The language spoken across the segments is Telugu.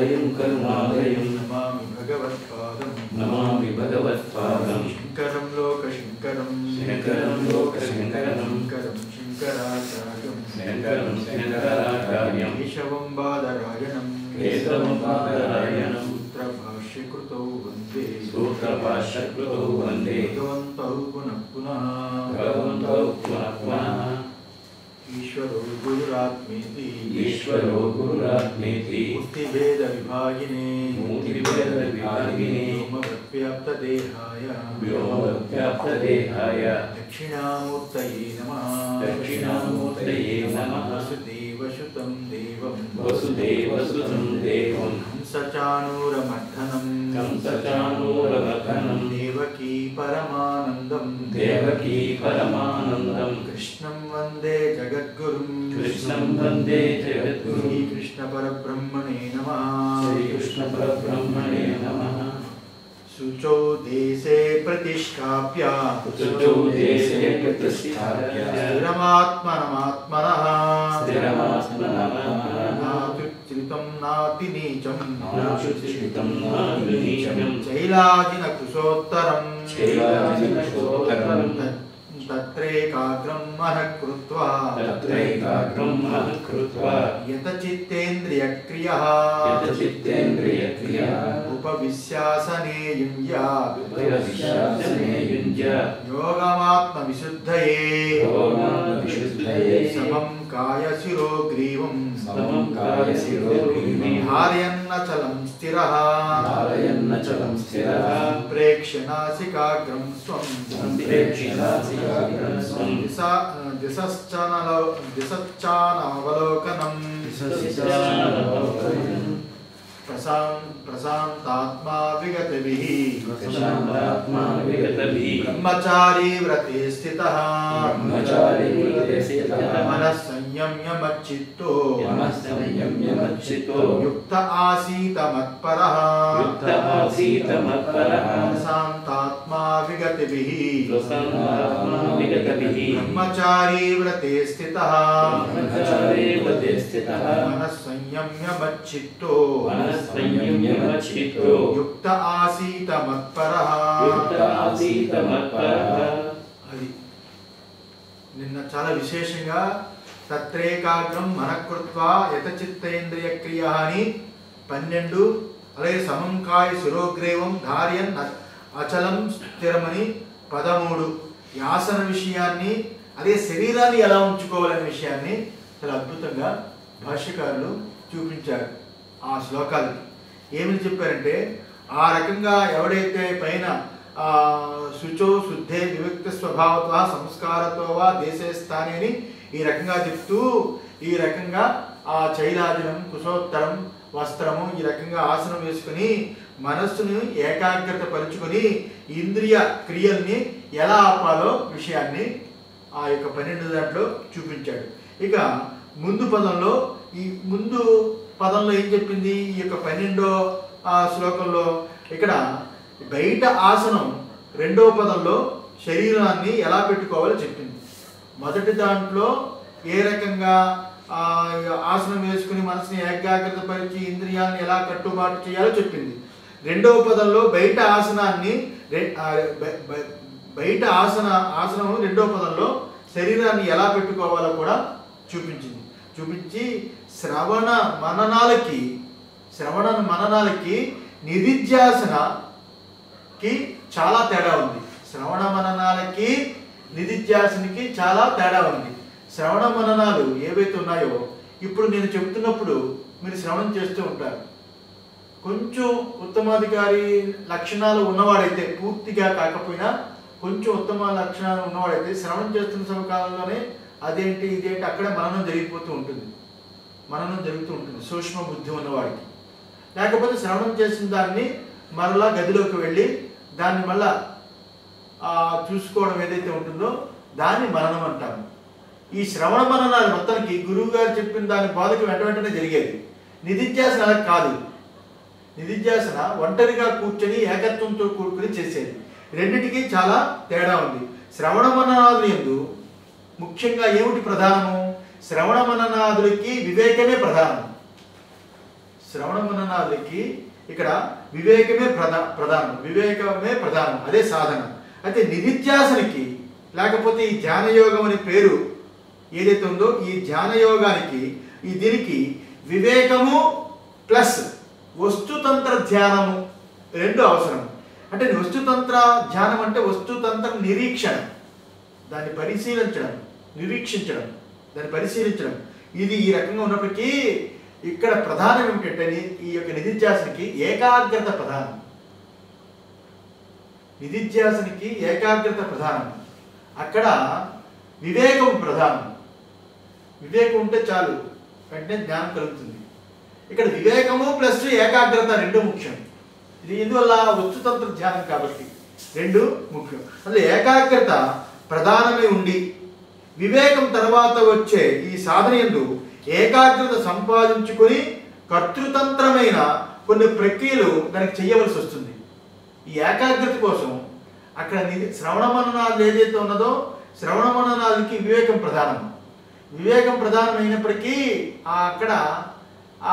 కరుణాలయం కరుణాలయం నమామి భగవత్పాదం శంకరం లోకశంకరం శంకరం లోకశంకరం శంకరం శంకరాచార్యం కేశవం బాదరాయణం సూత్రభాష్యకృతౌ వందే భగవంతౌ పునః పునః ఈశ్వరో గురురాత్మేతి మూర్తిభేద విభాగినే వ్యోమవ్యాప్తదేహాయ దక్షిణామూర్తయే నమః వసుదేవసుతం దేవం కంసచానూరమర్దనం దేవకీ పరమానందం కృష్ణం వందే జగద్గురుం శ్రీకృష్ణ పరబ్రహ్మణే నమః శుచౌ దేశే ప్రతిష్టాప్య స్థిరమాత్మనమాత్మనః నాత్యుచ్ఛ్రితం నాతి నీచం చైలాజిన కుశోత్తరం తత్రైకాగ్రం మనః కృత్వా యతచిత్తేంద్రియక్రియః ఉపవిశ్యాసనే యుంజ్య యోగమాత్మ విశుద్ధయే సమం కాయ శిరోగ్రీవం ధారయన్నచలం స్థిరః ప్రేక్ష్య నాసికాగ్రం స్వం దిశశ్చానవలోకనం ప్రశాంతాత్మా విగతభిః బ్రహ్మచారీ వ్రతే స్థితః మనః సంయమ్య మచ్చిత్తో యుక్త ఆసీత మత్పరః ప్రశాంతాత్మా విగతభిః బ్రహ్మచారీ వ్రతే స్థితః మనః సంయమ్య మచ్చిత్తో యుక్త ఆసీత మత్పరః. అది నిన్న చాలా విశేషంగా తత్రేకాగ్రం మనఃకృత్వా యతచిత్తేంద్రియ క్రియ అని 12, అలాగే సమంకాయ శిరోగ్రీవం ధార్యన్ అచలం స్థిరమని 13 ఈ ఆసన విషయాన్ని, అదే శరీరాన్ని ఎలా ఉంచుకోవాలనే విషయాన్ని చాలా అద్భుతంగా భాష్యకారులు చూపించారు. ఆ శ్లోకాలకి ఏమని చెప్పారంటే, ఆ రకంగా ఎవడైతే పైన శుచో శుద్ధే వివిక్త స్వభావత సంస్కారతో వా దేశే స్థానే అని ఈ రకంగా చెప్తూ, ఈ రకంగా ఆ చైలాజనం కుశోత్తరం వస్త్రము ఈ రకంగా ఆసనం వేసుకుని మనస్సును ఏకాగ్రత పరుచుకొని ఇంద్రియ క్రియల్ని ఎలా ఆపాలో విషయాన్ని ఆ యొక్క 12 దాంట్లో చూపించాడు. ఇక ముందు పదంలో ఏం చెప్పింది? ఈ యొక్క 12వ శ్లోకంలో ఇక్కడ బయట ఆసనం 2వ పదంలో శరీరాన్ని ఎలా పెట్టుకోవాలో చెప్పింది. మొదటి దాంట్లో ఏ రకంగా ఆసనం వేసుకుని మనసుని ఏకాగ్రత పరిచి ఇంద్రియాలను ఎలా కట్టుబాటు చేయాలో చెప్పింది. 2వ పదంలో బయట ఆసనము 2వ పదంలో శరీరాన్ని ఎలా పెట్టుకోవాలో కూడా చూపించి శ్రవణ మననాలకి నిధిధ్యాసనకి చాలా తేడా ఉంది. శ్రవణ మననాలకి నిధిధ్యాసనకి చాలా తేడా ఉంది. శ్రవణ మననాలు ఏవైతే ఉన్నాయో ఇప్పుడు నేను చెబుతున్నప్పుడు మీరు శ్రవణం చేస్తూ ఉంటారు. కొంచెం ఉత్తమాధికారి లక్షణాలు ఉన్నవాడైతే, పూర్తిగా కాకపోయినా కొంచెం ఉత్తమ లక్షణాలు ఉన్నవాడైతే శ్రవణం చేస్తున్న సమకాలంలోనే అదేంటి ఇదేంటి అక్కడే మననం జరుగుతూ ఉంటుంది. సూక్ష్మ బుద్ధి ఉన్నవాడికి. లేకపోతే శ్రవణం చేసిన దాన్ని మరలా గదిలోకి వెళ్ళి దాన్ని మళ్ళా చూసుకోవడం ఏదైతే ఉంటుందో దాన్ని మననం అంటాము. ఈ శ్రవణ మననాలు మొత్తానికి గురువు గారు చెప్పిన దాని బోధకు వెంటనే జరిగేది. నిధిధ్యాసన అలా కాదు. నిధిధ్యాసన ఒంటరిగా కూర్చొని ఏకత్వంతో కూడుకుని చేసేది. రెండిటికి చాలా తేడా ఉంది. శ్రవణ మననాదులు యందు ముఖ్యంగా ఏమిటి ప్రధానము? శ్రవణ మననాదులకి వివేకమే ప్రధానం. శ్రవణ మననాలకి ఇక్కడ వివేకమే ప్రధానం, అదే సాధన. అయితే నిధిధ్యాసనకి లేకపోతే ఈ ధ్యాన యోగం అనే పేరు ఏదైతే ఉందో ఈ ధ్యాన యోగానికి దీనికి వివేకము ప్లస్ వస్తుతంత్ర ధ్యానము రెండు అవసరం. అంటే వస్తుతంత్ర ధ్యానం అంటే వస్తుతంత్ర నిరీక్షణ, దాన్ని పరిశీలించడం, నిరీక్షించడం, దాన్ని పరిశీలించడం. ఇది ఈ రకంగా ఉన్నప్పటికీ ఇక్కడ ప్రధానం ఏమిటంటే ఈ యొక్క నిధిధ్యాసనకి ఏకాగ్రత ప్రధానం. నిధిధ్యాసనకి ఏకాగ్రత ప్రధానం, అక్కడ వివేకం ప్రధానం. వివేకం ఉంటే చాలు, వెంటనే జ్ఞానం కలుగుతుంది. ఇక్కడ వివేకము ప్లస్ ఏకాగ్రత రెండు ముఖ్యం. ఇది ఎందువల్ల వస్తుతంత్ర ధ్యానం కాబట్టి రెండు ముఖ్యం. అసలు ఏకాగ్రత ప్రధానమై ఉండి వివేకం తర్వాత వచ్చే ఈ సాధన యందు ఏకాగ్రత సంపాదించుకొని కర్తృతంత్రమైన కొన్ని ప్రక్రియలు దానికి చేయవలసి వస్తుంది. ఈ ఏకాగ్రత కోసం అక్కడ శ్రవణ మననాలు ఏదైతే ఉన్నదో శ్రవణ మననాలకి వివేకం ప్రధానం. వివేకం ప్రధానమైనప్పటికీ అక్కడ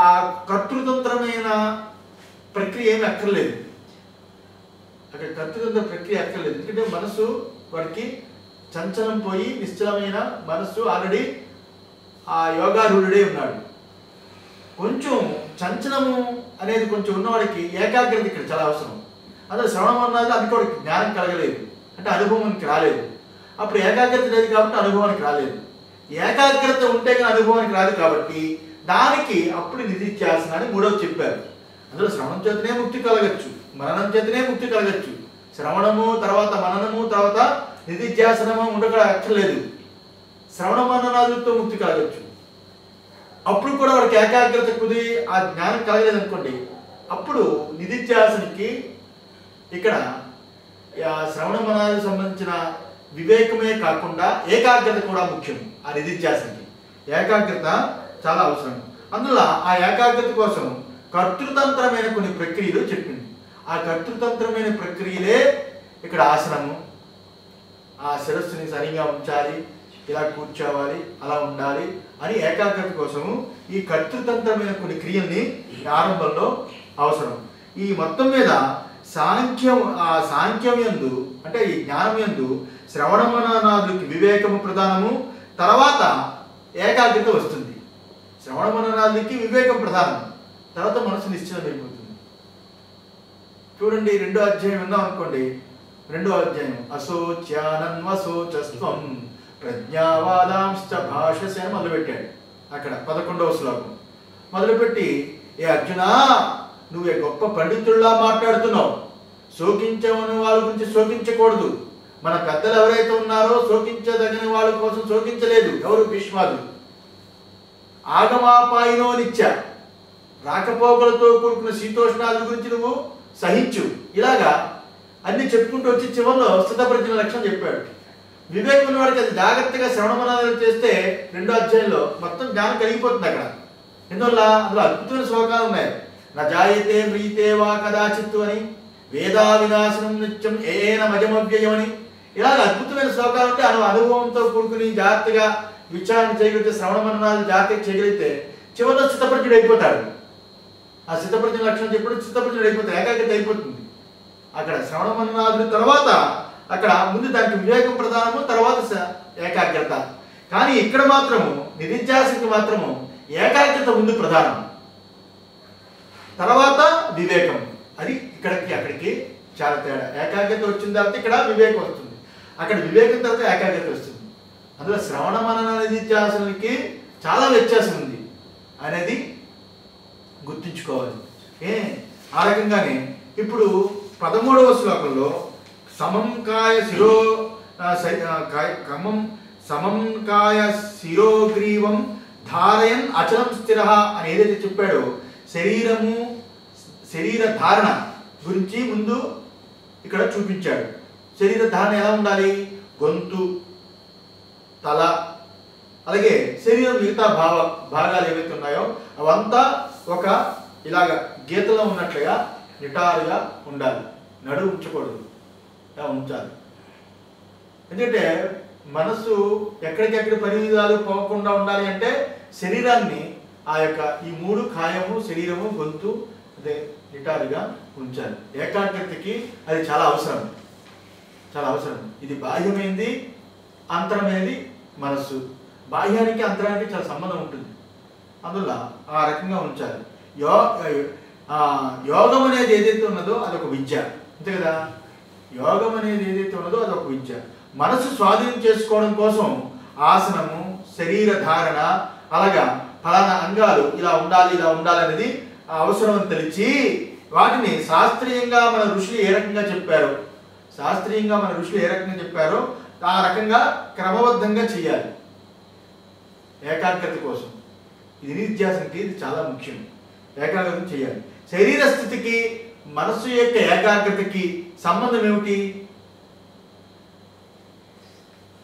ఆ కర్తృతంత్రమైన ప్రక్రియ ఏమి అక్కర్లేదు. అక్కడ కర్తృతంత్ర ప్రక్రియ అక్కర్లేదు. ఎందుకంటే మనసు వాడికి చంచలం పోయి నిశ్చలమైన మనస్సు ఆల్రెడీ ఆ యోగారూఢుడే ఉన్నాడు. కొంచెం చంచలము అనేది కొంచెం ఉన్నవాడికి ఏకాగ్రత ఇక్కడ చాలా అవసరం. అదే శ్రవణ మననాలు అది కూడా జ్ఞానం కలగలేదు, అంటే అనుభవానికి రాలేదు. అప్పుడు ఏకాగ్రత లేదు కాబట్టి అనుభవానికి రాలేదు. ఏకాగ్రత ఉంటే కానీ అనుభవానికి రాదు కాబట్టి దానికి అప్పుడు నిధిధ్యాసన అని మూడవది చెప్పారు. అందులో శ్రవణం చేతనే ముక్తి కలగచ్చు, మననం చేతనే ముక్తి కలగచ్చు. శ్రవణము తర్వాత మననము తర్వాత నిధిధ్యాసనము ఉండక్కర్లేదు. శ్రవణ మననాలతో ముక్తి కలగచ్చు. అప్పుడు కూడా వాడికి ఏకాగ్రత కుదిరి ఆ జ్ఞానం కలగలేదు అనుకోండి, అప్పుడు నిధిధ్యాసనకి ఇక్కడ శ్రవణ మననాలకు సంబంధించిన వివేకమే కాకుండా ఏకాగ్రత కూడా ముఖ్యం. ఆ నిధిధ్యాసనకి ఏకాగ్రత చాలా అవసరం. అందులో ఆ ఏకాగ్రత కోసం కర్తృతంత్రమైన కొన్ని ప్రక్రియలు చెప్పింది. ఆ కర్తృతంత్రమైన ప్రక్రియలే ఇక్కడ ఆసనము, ఆ శిరస్సుని సరిగా ఉంచాలి, ఇలా కూర్చోవాలి, అలా ఉండాలి అని ఏకాగ్రత కోసము ఈ కర్తృతంత్రమైన కొన్ని క్రియల్ని ఆరంభంలో అవసరం. ఈ మొత్తం మీద సాంఖ్యం యందు అంటే ఈ జ్ఞానం యందు శ్రవణ మననాదులకి వివేకము ప్రధానము, తర్వాత ఏకాగ్రత వస్తుంది. శ్రవణ మననాదులకి వివేకం ప్రధానం, తర్వాత మనసు నిశ్చలమైపోతుంది. చూడండి, 2వ అధ్యాయం విన్నాం అనుకోండి. 2వ అధ్యాయం అశోచ్యానన్వశోచస్త్వం ప్రజ్ఞావాదాంశ్చ భాషసే అని మొదలుపెట్టాడు. అక్కడ 11వ శ్లోకం మొదలుపెట్టి, ఏ అర్జునా, నువ్వే గొప్ప పండితుల్లా మాట్లాడుతున్నావు, శోకించమని వాళ్ళ గురించి శోకించకూడదు. మన పెద్దలు ఎవరైతే ఉన్నారో శోకించదగిన వాళ్ళ కోసం శోకించలేదు. ఎవరు? భీష్మాదులు. ఆగమాపాయినో నిత్య, రాకపోకలతో కూడుకున్న శీతోష్ణాల గురించి నువ్వు సహించు. ఇలాగా అన్ని చెప్పుకుంటూ వచ్చి చివరిలో స్థితప్రజ్ఞ లక్షణం చెప్పాడు. వివేకం ఉన్నవాడికి అది జాగ్రత్తగా శ్రవణ మననాలు చేస్తే 2వ అధ్యాయంలో మొత్తం జ్ఞానం కలిగిపోతుంది. అక్కడ ఎందువల్ల అందులో అద్భుతమైన శ్లోకాలు ఉన్నాయి. నా జాయతే మ్రీతే వా కదాచిత్తు అని, వేదా వినాశనం నిత్యం ఏన మజమవ్యయం అని, ఇలాగ అద్భుతమైన శ్లోకాలు ఉంటే అనుభవంతో కూడుకుని జాగ్రత్తగా విచారణ చేయగలిగితే, శ్రవణ మననాలు జాగ్రత్తగా చేయగలిగితే చివరిలో స్థితప్రజ్ఞుడు అయిపోతాడు. ఆ స్థితప్రజ్ఞ లక్షణం చెప్పడం స్థితప్రజ్ఞుడు అయిపోతాడు, ఏకాగ్రత అయిపోతుంది. అక్కడ శ్రవణ మననాదుల తర్వాత అక్కడ ముందు దానికి వివేకం ప్రధానము, తర్వాత ఏకాగ్రత. కానీ ఇక్కడ మాత్రము నిధిధ్యాసనకి మాత్రము ఏకాగ్రత ముందు ప్రధానం, తర్వాత వివేకం. అది ఇక్కడికి అక్కడికి చాలా తేడా. ఏకాగ్రత వచ్చిన తర్వాత ఇక్కడ వివేకం వస్తుంది, అక్కడ వివేకం తర్వాత ఏకాగ్రత వస్తుంది. అందులో శ్రవణ మనన నిధిధ్యాసనకి చాలా వ్యత్యాసం ఉంది అనేది గుర్తుంచుకోవాలి. ఆ రకంగానే ఇప్పుడు 13వ శ్లోకంలో సమం కాయ శిరోగ్రీవం ధారయన్ అచలం స్థిర అని ఏదైతే చెప్పాడో శరీర ధారణ గురించి ముందు ఇక్కడ చూపించాడు. శరీర ధారణ ఎలా ఉండాలి? గొంతు, తల, అలాగే శరీరం మిగతా భాగాలు ఏవైతే ఉన్నాయో అవంతా ఒక ఇలాగా గీతలో ఉన్నట్లుగా నిటారుగా ఉండాలి. నడు ఉంచకూడదు, ఉంచాలి. ఎందుకంటే మనసు ఎక్కడికెక్కడ పరిమితాలు పోకుండా ఉండాలి అంటే శరీరాన్ని ఆ యొక్క ఈ 3 కాయము, శరీరము, గొంతు అదే నిటారుగా ఉంచాలి. ఏకాగ్రతకి అది చాలా అవసరం, చాలా అవసరం. ఇది బాహ్యమైంది, అంతరమైనది మనస్సు. బాహ్యానికి అంతరానికి చాలా సంబంధం ఉంటుంది. అందువల్ల ఆ రకంగా ఉంచాలి. యోగం అనేది ఏదైతే ఉన్నదో అదొక విద్య, అంతే కదా. యోగం అనేది ఏదైతే ఉన్నదో అదొక విద్య. మనసు స్వాధీనం చేసుకోవడం కోసం ఆసనము, శరీర ధారణ, అలాగా ఫలానా అంగాలు ఇలా ఉండాలి అనేది అవసరం అని తెలిసి వాటిని శాస్త్రీయంగా మన ఋషులు ఏ రకంగా చెప్పారో ఆ రకంగా క్రమబద్ధంగా చేయాలి ఏకాగ్రత కోసం. ఇది నిత్యాసనకి ఇది చాలా ముఖ్యం. ఏకాగ్రత చేయాలి. శరీర స్థితికి మనస్సు యొక్క ఏకాగ్రతకి సంబంధం ఏమిటి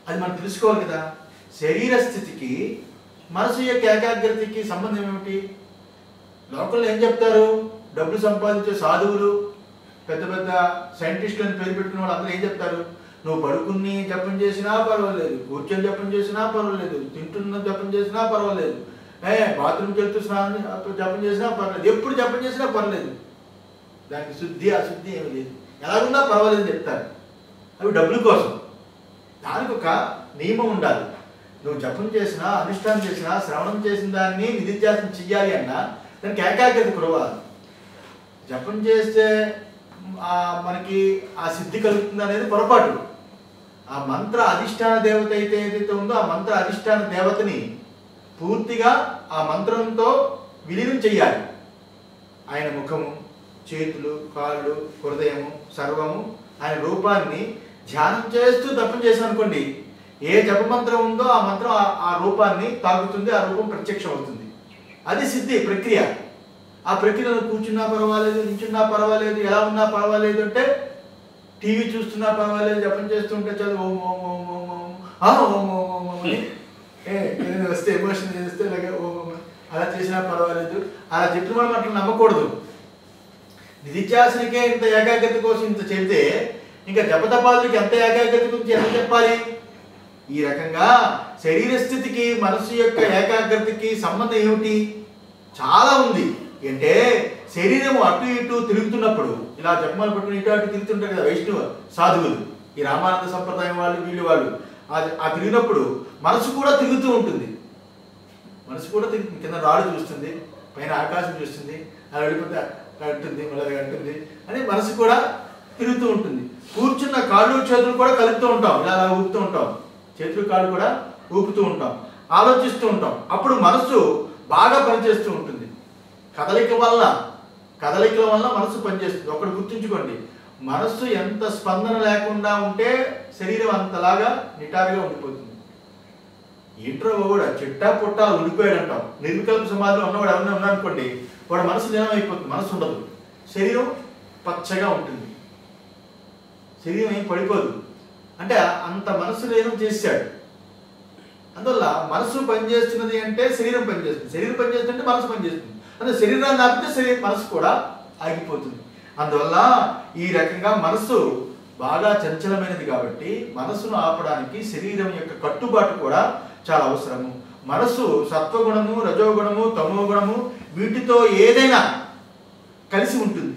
అది మనం తెలుసుకోవాలి కదా. శరీర స్థితికి మనసు యొక్క ఏకాగ్రతకి సంబంధం ఏమిటి? లోకల్లో ఏం చెప్తారు? డబ్బులు సంపాదించే సాధువులు, పెద్ద పెద్ద సైంటిస్టులను పేరు పెట్టుకున్న వాళ్ళు అందరూ ఏం చెప్తారు? నువ్వు పడుకుని జపం చేసినా పర్వాలేదు, కూర్చొని జపం చేసినా పర్వాలేదు, తింటున్న జపం చేసినా పర్వాలేదు, బాత్రూమ్కి వెళ్తూ స్నానం జపం చేసినా పర్వాలేదు, ఎప్పుడు జపం చేసినా పర్వాలేదు, దానికి శుద్ధి అశుద్ధి ఏమి లేదు, ఎలాగున్నా పర్వాలేదు అని చెప్తారు. అవి డబ్బుల కోసం. దానికి ఒక నియమం ఉండాలి. నువ్వు జపం చేసినా, అనుష్ఠానం చేసినా, శ్రవణం చేసిన దాన్ని నిధిధ్యాసనం చెయ్యాలి అన్నా దానికి ఏకాగ్రత కురవాలి. జపం చేస్తే మనకి ఆ సిద్ధి కలుగుతుంది అనేది పొరపాటు. ఆ మంత్ర అధిష్టాన దేవత ఏదైతే ఉందో ఆ మంత్ర అధిష్టాన దేవతని పూర్తిగా ఆ మంత్రంతో విలీనం చెయ్యాలి. ఆయన ముఖము, చేతులు, కాళ్ళు, హృదయము, సర్వము ఆయన రూపాన్ని ధ్యానం చేస్తూ జపం చేసాం అనుకోండి, ఏ జపమంత్రం ఉందో ఆ మంత్రం ఆ రూపాన్ని తాకుతుంది, ఆ రూపం ప్రత్యక్షం అవుతుంది. అది సిద్ధి ప్రక్రియ. ఆ ప్రక్రియలో కూర్చున్నా పర్వాలేదు, నించున్నా పర్వాలేదు, ఎలా ఉన్నా పర్వాలేదు, అంటే టీవీ చూస్తున్నా పర్వాలేదు, జపం చేస్తుంటే చదువు ఓం ఓం ఓం ఓం ఓం ఓం ఓం ఓం అని ఏదైనా వస్తే ఎమోషన్ చేస్తే ఇలాగే ఓం ఓం అలా చేసినా పర్వాలేదు. అలా చెప్పిన మనం అట్లా నమ్మకూడదు. నిధిధ్యాసనకే ఇంత ఏకాగ్రత కోసం ఇంత చెబితే ఇంకా జపతపాదులకి ఎంత ఏకాగ్రత గురించి ఎంత చెప్పాలి? ఈ రకంగా శరీర స్థితికి మనసు యొక్క ఏకాగ్రతకి సంబంధం ఏమిటి? చాలా ఉంది. అంటే శరీరం అటు ఇటు తిరుగుతున్నప్పుడు ఇలా జపమాలు పట్టుకుని ఇటు అటు తిరుగుతుంటారు కదా వైష్ణవ సాధువులు, ఈ రామానంద సంప్రదాయం వాళ్ళు, వీళ్ళు ఆ తిరిగినప్పుడు మనసు కూడా తిరుగుతూ ఉంటుంది. మనసు కూడా తిరుగుతుంది. కింద రాడు చూస్తుంది, పైన ఆకాశం చూస్తుంది, అలా వెళ్ళిపోతే అంటుంది, మళ్ళీ అంటుంది అని మనసు కూడా తిరుగుతూ ఉంటుంది. కూర్చున్న కాళ్ళు చేతులు కూడా కలుపుతూ ఉంటాం, ఇలా ఊపుతూ ఉంటాం, చేతులు కాళ్ళు కూడా ఊపుతూ ఉంటాం, ఆలోచిస్తూ ఉంటాం. అప్పుడు మనసు బాగా పనిచేస్తూ ఉంటుంది. కదలికల వల్ల మనసు పనిచేస్తుంది. ఒకటి గుర్తుంచుకోండి, మనస్సు ఎంత స్పందన లేకుండా ఉంటే శరీరం అంతలాగా నిటారుగా ఉండిపోతుంది. ఏంట్రో కూడా చిట్టా పుట్టా ఉడిపోయాడు అంటాం. నిర్వికల్ప సమాధిలో ఉన్నవాడు ఎవరైనా ఉన్నారనుకోండి, వాడు మనసు లీనమైపోతుంది, మనసు ఉండదు, శరీరం పచ్చగా ఉంటుంది, శరీరం ఏం పడిపోదు. అంటే అంత మనసు లీనం చేశాడు. అందువల్ల మనసు పనిచేస్తున్నది అంటే శరీరం పనిచేస్తుంది, శరీరం పనిచేస్తుంటే మనసు పనిచేస్తుంది. అంటే శరీరాన్ని ఆపితే మనసు కూడా ఆగిపోతుంది. అందువల్ల ఈ రకంగా మనసు బాగా చంచలమైనది కాబట్టి మనసును ఆపడానికి శరీరం యొక్క కట్టుబాటు కూడా చాలా అవసరము. మనసు సత్వగుణము, రజోగుణము, తమోగుణము వీటితో ఏదైనా కలిసి ఉంటుంది.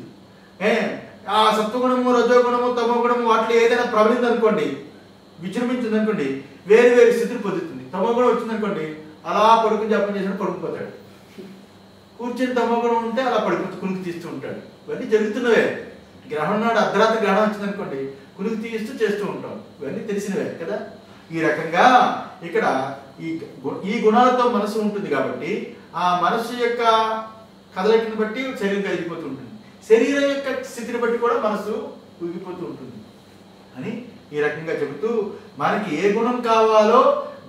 ఆ సత్వగుణము, రజోగుణము, తమోగుణము వాటిలో ఏదైనా ప్రబలింది అనుకోండి, విజృంభించింది అనుకోండి, వేరు వేరు స్థితిని పొందుతుంది. తమోగుణం వచ్చిందనుకోండి, అలా పడుకుని జపం చేసినట్టు పడుకుపోతాడు. కూర్చొని తమోగుణం ఉంటే అలా కునికి తీస్తూ ఉంటాడు. ఇవన్నీ జరుగుతున్నవే. గ్రహణం నాడు అర్ధరాత్రి గ్రహణం వచ్చిందనుకోండి, కునికి తీస్తూ చేస్తూ ఉంటాం. ఇవన్నీ తెలిసినవే కదా. ఈ రకంగా ఇక్కడ ఈ గుణాలతో మనసు ఉంటుంది కాబట్టి ఆ మనసు యొక్క కదలికను బట్టి శరీరం కదిలిపోతూ ఉంటుంది, శరీరం యొక్క స్థితిని బట్టి కూడా మనసు ఊగిపోతూ ఉంటుంది అని ఈ రకంగా చెబుతూ మనకి ఏ గుణం కావాలో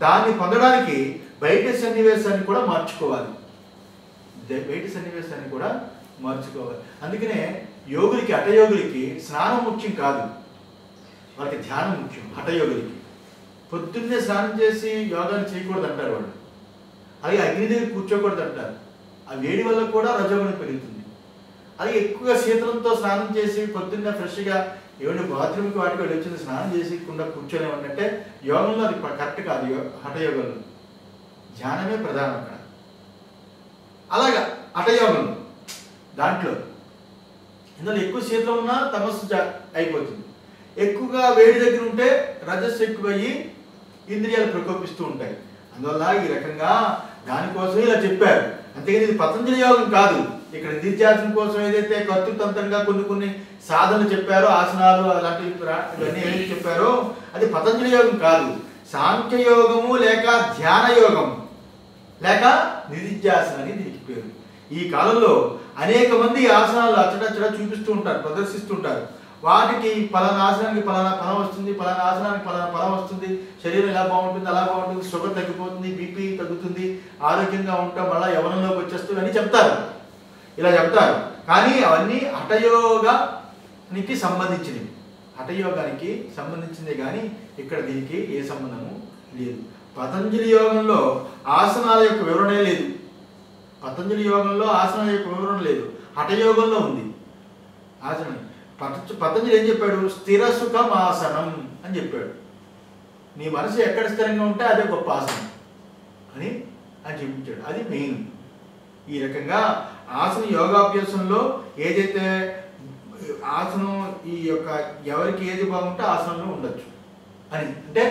దాన్ని పొందడానికి బయట సన్నివేశాన్ని కూడా మార్చుకోవాలి. అందుకనే యోగులకి, హఠయోగులకి స్నానం ముఖ్యం కాదు, వాళ్ళకి ధ్యానం ముఖ్యం. హఠయోగులకి పొద్దున్నే స్నానం చేసి యోగాన్ని చేయకూడదు అంటారు వాళ్ళు. అలాగే అగ్ని దగ్గర కూర్చోకూడదు అంటారు. ఆ వేడి వల్ల కూడా రజోగుణం పెరుగుతుంది. అలాగే ఎక్కువగా శీతలంతో స్నానం చేసి పొద్దున్నే ఫ్రెష్గా ఏమంటే బాత్రూమ్కి వాటికి వెళ్ళి వచ్చింది స్నానం చేసికుండా కూర్చోలేమంటే యోగంలో అది కరెక్ట్ కాదు. హఠయోగంలో ధ్యానమే ప్రధానం. అక్కడ అలాగా హఠయోగం దాంట్లో ఇందులో ఎక్కువ శీతం ఉన్నా తమస్సు అయిపోతుంది. ఎక్కువగా వేడి దగ్గర ఉంటే రజస్సు ఎక్కువయ్యి ఇంద్రియాలు ప్రకోపిస్తూ ఉంటాయి. అందువల్ల ఈ రకంగా దానికోసమే ఇలా చెప్పారు. అంతేగాని ఇది పతంజలి యోగం కాదు. ఇక్కడ నిత్యాసన కోసం ఏదైతే కర్తృతంత్రంగా కొన్ని సాధనలు చెప్పారో, ఆసనాలు అలాంటివి ఇవన్నీ ఏమి చెప్పారో అది పతంజలి యోగం కాదు. సాంఖ్యయోగము లేక ధ్యాన యోగం లేక నిధిధ్యాసన అని దీనికి పేరు. ఈ కాలంలో అనేక మంది ఆసనాలు అచ్చటచ్చట చూపిస్తూ ఉంటారు, ప్రదర్శిస్తుంటారు. వాటికి పలానా ఆసనానికి పలానా ఫలం వస్తుంది, పలానా ఆసనానికి పలానా ఫలం వస్తుంది, శరీరం ఎలా బాగుంటుంది, అలా బాగుంటుంది, షుగర్ తగ్గిపోతుంది, బీపీ తగ్గుతుంది, ఆరోగ్యంగా ఉంటాం, మళ్ళీ యవనంలోకి వచ్చేస్తుంది అని చెప్తారు. ఇలా చెప్తారు. కానీ అవన్నీ హఠయోగానికి సంబంధించినవి. హఠయోగానికి సంబంధించిందే కానీ ఇక్కడ దీనికి ఏ సంబంధము లేదు. పతంజలి యోగంలో ఆసనాల యొక్క వివరణ లేదు. పతంజలి యోగంలో ఆసనాల యొక్క వివరణ లేదు. హఠయోగంలో ఉంది ఆసనం. పతంజలి ఏం చెప్పాడు? స్థిర సుఖమాసనం అని చెప్పాడు. నీ మనసు ఎక్కడ స్థిరంగా ఉంటే అదే గొప్ప ఆసనం అని చూపించాడు. అది మెయిన్. ఈ రకంగా ఆసన యోగాభ్యాసంలో ఏదైతే ఆసనం ఈ యొక్క ఎవరికి ఏది బాగుంటే ఆసనంలో ఉండొచ్చు అని, అంటే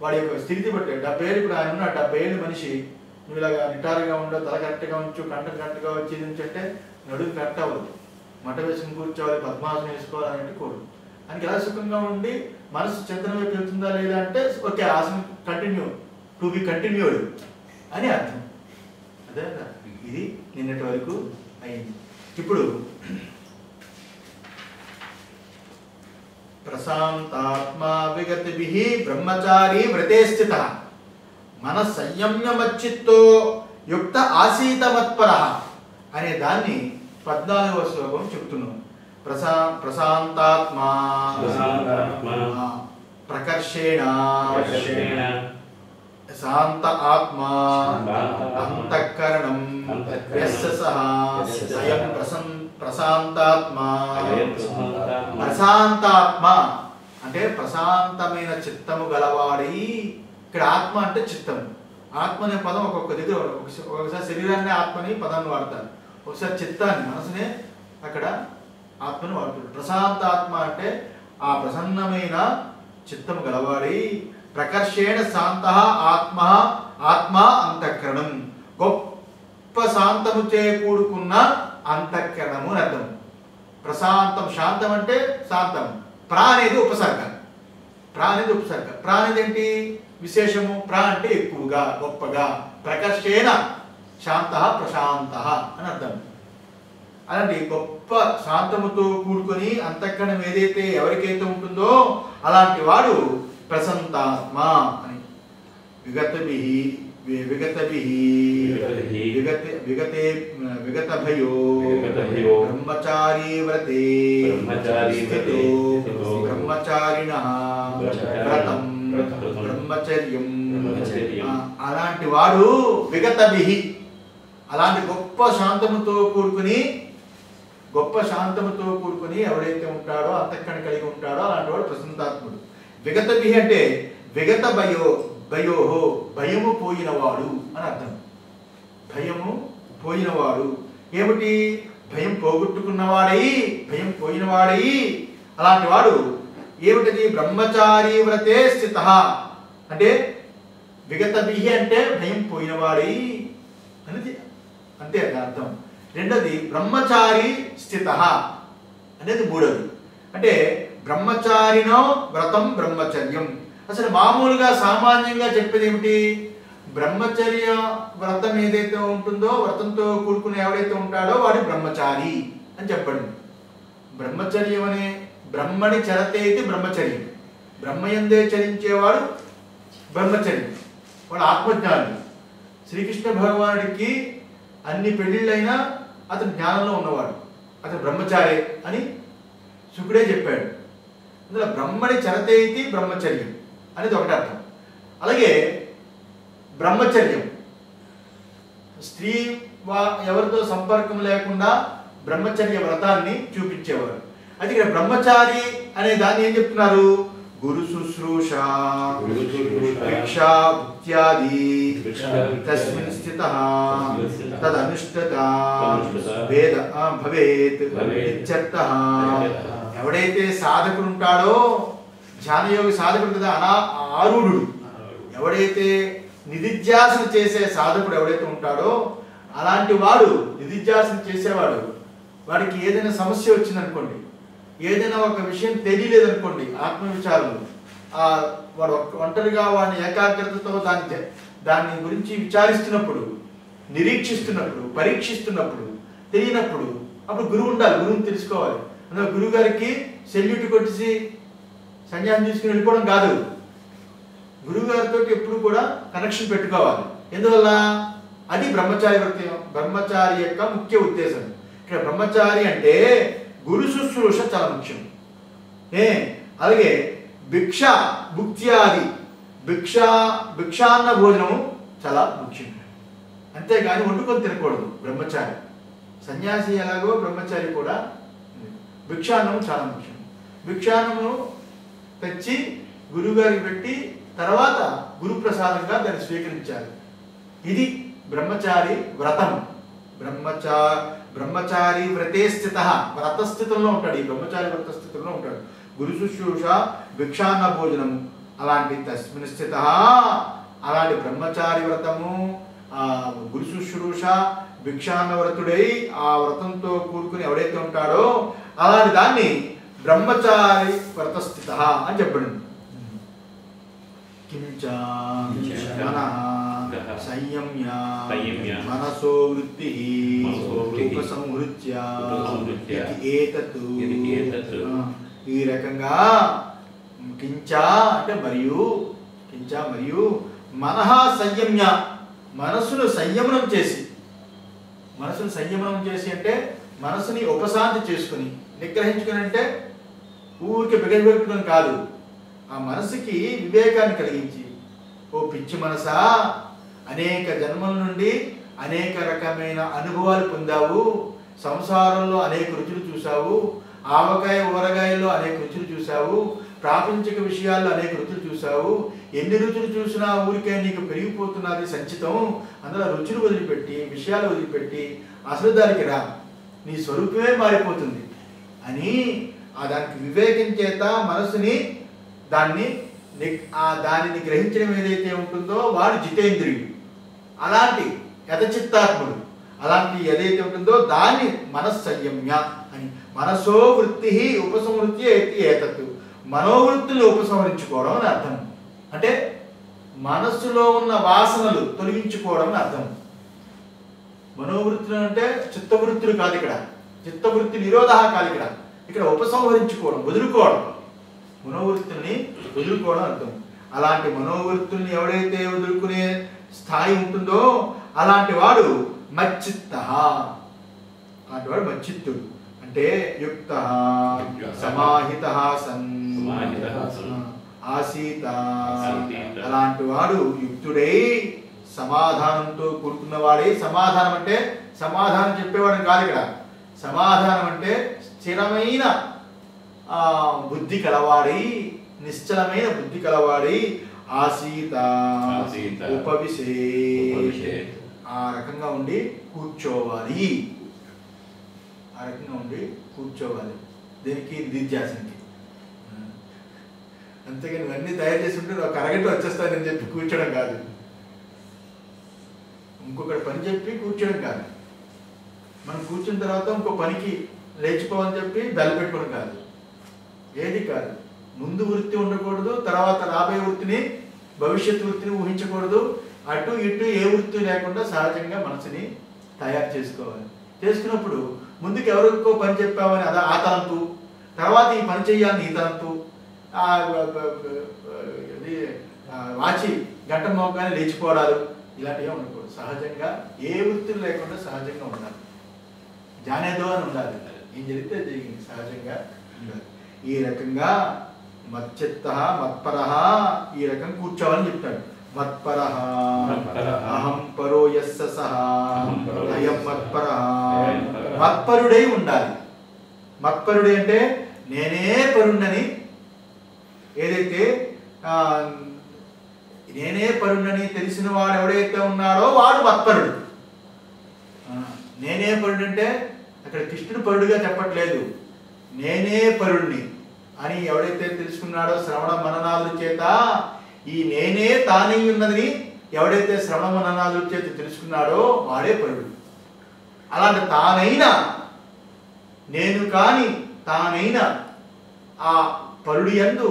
వాడి యొక్క స్థితి బట్టి. 70 ఏళ్ళు ఇప్పుడు ఆయన ఉన్న 70 ఏళ్ళు మనిషి నువ్వు ఇలాగా నిటారుగా ఉండవు, తల కరెక్ట్గా ఉంచు, కంఠం కరెక్ట్గా వచ్చేది ఉంచంటే నడుము కరెక్ట్ అవ్వదు. మట వేసుకుని కూర్చోవాలి, పద్మాసనం వేసుకోవాలంటే కూడదు. ఆయనకి ఎలా సుఖంగా ఉండి మనసు చింతన వైపు వెళ్తుందా లేదా అంటే ఓకే ఆసనం కంటిన్యూ టు బి కంటిన్యూడ్ అని అర్థం. అదే ఇది నిన్నటి వరకు అయింది. ఇప్పుడు ప్రశాంతాత్మా విగతిభిః బ్రహ్మచారి వ్రతే స్థితః మన సంయమ్యమచ్చిత్తో యుక్త ఆసీతమత్పరః అనే దాన్ని 14వ శ్లోకం చెప్తున్నాం. ప్రశాంతాత్మా ప్రకర్షేణ శాంత ఆత్మా అంతఃకరణం యస్సః అయం ప్రశాంతాత్మా. ప్రశాంతాత్మ అంటే ప్రశాంతమైన చిత్తము గలవాడి. ఇక్కడ ఆత్మ అంటే చిత్తము. ఆత్మ అనే పదం ఒక్కొక్క దగ్గర ఒకసారి శరీరాన్ని ఆత్మని పదాన్ని వాడతారు, ఒకసారి చిత్తాన్ని మనసునే అక్కడ ఆత్మని వాడుతారు. ప్రశాంతాత్మ అంటే ఆ ప్రసన్నమైన చిత్తము గలవాడి. ప్రకర్షేణ శాంత ఆత్మ ఆత్మ అంతఃకరణం గొప్ప శాంతము చేకూడుకున్న అంతఃకరణము అని అర్థం. ప్రశాంతం శాంతం అంటే శాంతం. ప్రా అనేది ఉపసర్గ. ప్రా అనేది ఏంటి విశేషము? ప్రా అంటే ఎక్కువగా, గొప్పగా. ప్రకర్షేణ శాంత ప్రశాంత అని అర్థం. అలాంటి గొప్ప శాంతముతో కూడుకొని అంతఃకరణం ఏదైతే ఎవరికైతే ఉంటుందో అలాంటి వాడు ప్రశాంతాత్మ అని. విగతభయో బ్రహ్మచారీ వ్రతే స్థితో బ్రహ్మచారిణః వ్రతం బ్రహ్మచర్యం. అలాంటి వాడు విగతభిః, అలాంటి గొప్ప శాంతముతో కూడుకుని ఎవడైతే ఉంటాడో అంతఃకరణ కలిగి ఉంటాడో అలాంటి వాడు ప్రశాంతాత్ముడు. విగతభిః అంటే విగత భయోహో భయము పోయినవాడు అని అర్థం. భయము పోయినవాడు ఏమిటి? భయం పోయినవాడై అలాంటి వాడు ఏమిటది? బ్రహ్మచారీ వ్రతే స్థితః అంటే విగతభిః అంటే భయం పోయినవాడై అనేది అంతే అర్థం. రెండోది బ్రహ్మచారి స్థితః అనేది మూడోది. అంటే బ్రహ్మచారిణో వ్రతం బ్రహ్మచర్యం. అసలు మామూలుగా సామాన్యంగా చెప్పేది ఏమిటి? బ్రహ్మచర్య వ్రతం ఏదైతే ఉంటుందో, వ్రతంతో కూడుకుని ఎవడైతే ఉంటాడో వాడు బ్రహ్మచారి అని చెప్పండి. బ్రహ్మచర్యం అనే బ్రహ్మని చరతేతి బ్రహ్మచర్యం. బ్రహ్మయందే చరించేవాడు బ్రహ్మచర్యం, వాడు ఆత్మజ్ఞాని. శ్రీకృష్ణ భగవానుడికి అన్ని పెళ్లిళ్ళైనా అతను జ్ఞానంలో ఉన్నవాడు, అతను బ్రహ్మచారి అని శుకుడే చెప్పాడు. అందులో బ్రహ్మని చరతేతి బ్రహ్మచర్యం అనేది ఒకటి అర్థం. అలాగే బ్రహ్మచర్యం స్త్రీ ఎవరితో సంపర్కం లేకుండా బ్రహ్మచర్య వ్రతాన్ని చూపించేవారు. అది ఇక్కడ బ్రహ్మచారి అనే దాన్ని ఏం చెప్తున్నారు? గురు శుశ్రూష గురు శుశ్రూష భిక్షా భుక్త్యాది భిక్షా తస్మిన్ స్థితః తస్మిన్ స్థితః తదనుష్ఠత తదనుష్ఠత వేద భవేత్ భవేత్ ఇత్యర్థః. ఇత్యర్థః. ఎవడైతే సాధకుడు ఉంటాడో ధ్యానయోగి సాధకుడు కదా ఆరూఢుడు, ఎవడైతే నిధిధ్యాసన చేసే సాధకుడు ఎవడైతే ఉంటాడో అలాంటి వాడు నిధిధ్యాసన చేసేవాడు, వాడికి ఏదైనా సమస్య వచ్చిందనుకోండి, ఏదైనా ఒక విషయం తెలియలేదనుకోండి ఆత్మవిచారంలో, వాడు ఒంటరిగా వాడిని ఏకాగ్రతతో దాని గురించి విచారిస్తున్నప్పుడు, నిరీక్షిస్తున్నప్పుడు, పరీక్షిస్తున్నప్పుడు, తెలియనప్పుడు అప్పుడు గురువు ఉండాలి, గురువుని తెలుసుకోవాలి. అందులో గురువు గారికి సెల్యూట్ కొట్టేసి సన్యాసం తీసుకుని వెళ్ళిపోవడం కాదు, గురువు గారితో ఎప్పుడు కూడా కనెక్షన్ పెట్టుకోవాలి. ఎందువల్ల? అది బ్రహ్మచారి యొక్క ముఖ్య ఉద్దేశం. ఇక్కడ బ్రహ్మచారి అంటే గురు శుశ్రూష చాలా ముఖ్యం. అలాగే భిక్ష భుక్త్యాది భిక్షాన్న భోజనము చాలా ముఖ్యం. అంతేగాని వండుకొని తినకూడదు బ్రహ్మచారి. సన్యాసి ఎలాగో బ్రహ్మచారి కూడా భిక్షాన్నము చాలా ముఖ్యం. భిక్షాన్నము తెచ్చి గురువుగారికి పెట్టి తర్వాత గురు ప్రసాదంగా దాన్ని స్వీకరించాలి. ఇది బ్రహ్మచారి వ్రతం. బ్రహ్మచారి వ్రతే స్థిత, వ్రతస్థితంలో ఉంటాడు. ఈ బ్రహ్మచారి వ్రతస్థితంలో ఉంటాడు. గురు శుశ్రూష భిక్షాన్న భోజనము అలాంటి తస్మిన్ స్థిత, అలాంటి బ్రహ్మచారి వ్రతము గురు శుశ్రూష భిక్షాన్న వ్రతుడై ఆ వ్రతంతో కూడుకుని ఎవడైతే ఉంటాడో అలాంటి దాన్ని బ్రహ్మచారి వ్రతస్థిత అని చెప్పండి. కించ మనః సంయమ్య మనసో వృత్తి ఉపసంహృత్య ఏతత్. ఈ రకంగా కించ అంటే మరియు మనః సంయమ్య మనసును సంయమనం చేసి అంటే మనసుని ఉపశాంతి చేసుకుని నిగ్రహించుకుని అంటే ఊరికే బిగబెట్టుకుని కాదు, ఆ మనసుకి వివేకాన్ని కలిగించి, ఓ పిచ్చి మనసా, అనేక జన్మల నుండి అనేక రకమైన అనుభవాలు పొందావు, సంసారంలో అనేక రుచులు చూసావు, ఆవకాయ ఊరగాయల్లో అనేక రుచులు చూసావు, ప్రాపంచిక విషయాల్లో అనేక రుచులు చూసావు. ఎన్ని రుచులు చూసినా ఊరికే నీకు పెరిగిపోతున్నది సంచితం. అందులో రుచులు వదిలిపెట్టి విషయాలు వదిలిపెట్టి అసలు దానికి రా, నీ స్వరూపమే మారిపోతుంది అని దానికి వివేకం చేత మనసుని దానిని గ్రహించడం ఏదైతే ఉంటుందో వాడు జితేంద్రియుడు. అలాంటి యథచిత్తాత్ముడు. అలాంటి ఏదైతే ఉంటుందో దాన్ని మనస్సంయమ్య అని. మనసో వృత్తి ఉపసంహృత్య ఏతత్తు, మనోవృత్తులు ఉపసంహరించుకోవడం అని అర్థం. అంటే మనస్సులో ఉన్న వాసనలు తొలగించుకోవడం అని అర్థం. మనోవృత్తులు అంటే చిత్తవృత్తులు కాదు, ఇక్కడ చిత్తవృత్తి నిరోధ కాదు, ఇక్కడ ఉపసంహరించుకోవడం, వదులుకోవడం, మనోవృత్తుల్ని వదులుకోవడం అర్థం. అలాంటి మనోవృత్తుల్ని ఎవడైతే వదులుకునే స్థాయి ఉంటుందో అలాంటి వాడు మచ్చిత్త. అలాంటి వాడు మచ్చిత్తుడు అంటే యుక్త సమాహిత సన్ ఆసీత. అలాంటి వాడు యుక్తుడై సమాధానంతో కూడుకున్నవాడే. సమాధానం అంటే సమాధానం చెప్పేవాడు కాదు, ఇక్కడ సమాధానం అంటే స్థిరమైన బుద్ధి కలవాడి, నిశ్చలమైన బుద్ధి కలవాడి. ఆసీత ఉపవిశే, ఆ రకంగా ఉండి కూర్చోవాలి. ఆ రకంగా ఉండి కూర్చోవాలి. దేనికి? నిధిధ్యాసనకి. అంతేగాని ఇవన్నీ తయారు చేసి ఉంటే ఒక అరగంట వచ్చేస్తానని చెప్పి కూర్చోడం కాదు, ఇంకొకటి పని చెప్పి కూర్చోడం కాదు. మనం కూర్చున్న తర్వాత ఇంకో పనికి లేచిపోవని చెప్పి బెల్ల పెట్టుకోవడం కాదు, ఏది కాదు. ముందు వృత్తి ఉండకూడదు, తర్వాత రాబోయే వృత్తిని, భవిష్యత్ వృత్తిని ఊహించకూడదు. అటు ఇటు ఏ వృత్తి లేకుండా సహజంగా మనసుని తయారు చేసుకోవాలి. చేసుకున్నప్పుడు ముందుకు ఎవరికో పని చెప్పామని ఆ తలంపు, తర్వాత ఈ పని చేయాలని ఈ తలంపు, వాచి గంట మోగానే లేచిపోవడాలు ఇలాంటివి ఉండకూడదు. సహజంగా ఏ వృత్తులు లేకుండా సహజంగా ఉండాలి. జానేదో అని ఉండాలి, ఏం జరిగితే జరిగింది, సహజంగా ఉండాలి. ఈ రకంగా మచ్చిత్త మత్పరః, ఈ రకం కూర్చోవాలని చెప్తాడు. మత్పరః అహం పరో యస్య సహ అయం మత్పరః. మత్పరుడై ఉండాలి. మత్పరుడై అంటే నేనే పరుణ్ణని ఏదైతే నేనే పరుడని తెలిసిన వాడు ఎవడైతే ఉన్నాడో వాడు మత్పరుడు. నేనే పరుడు అంటే అక్కడ కృష్ణుడు పరుడుగా చెప్పట్లేదు, నేనే పరుణ్ణి అని ఎవడైతే తెలుసుకున్నాడో శ్రవణ మననాల చేత, ఈ నేనే తానే ఉన్నదని ఎవడైతే శ్రవణ మననాల చేత తెలుసుకున్నాడో వాడే పరుడు. అలాంటి తానైనా నేను కాని తానైనా ఆ పరుడు యందు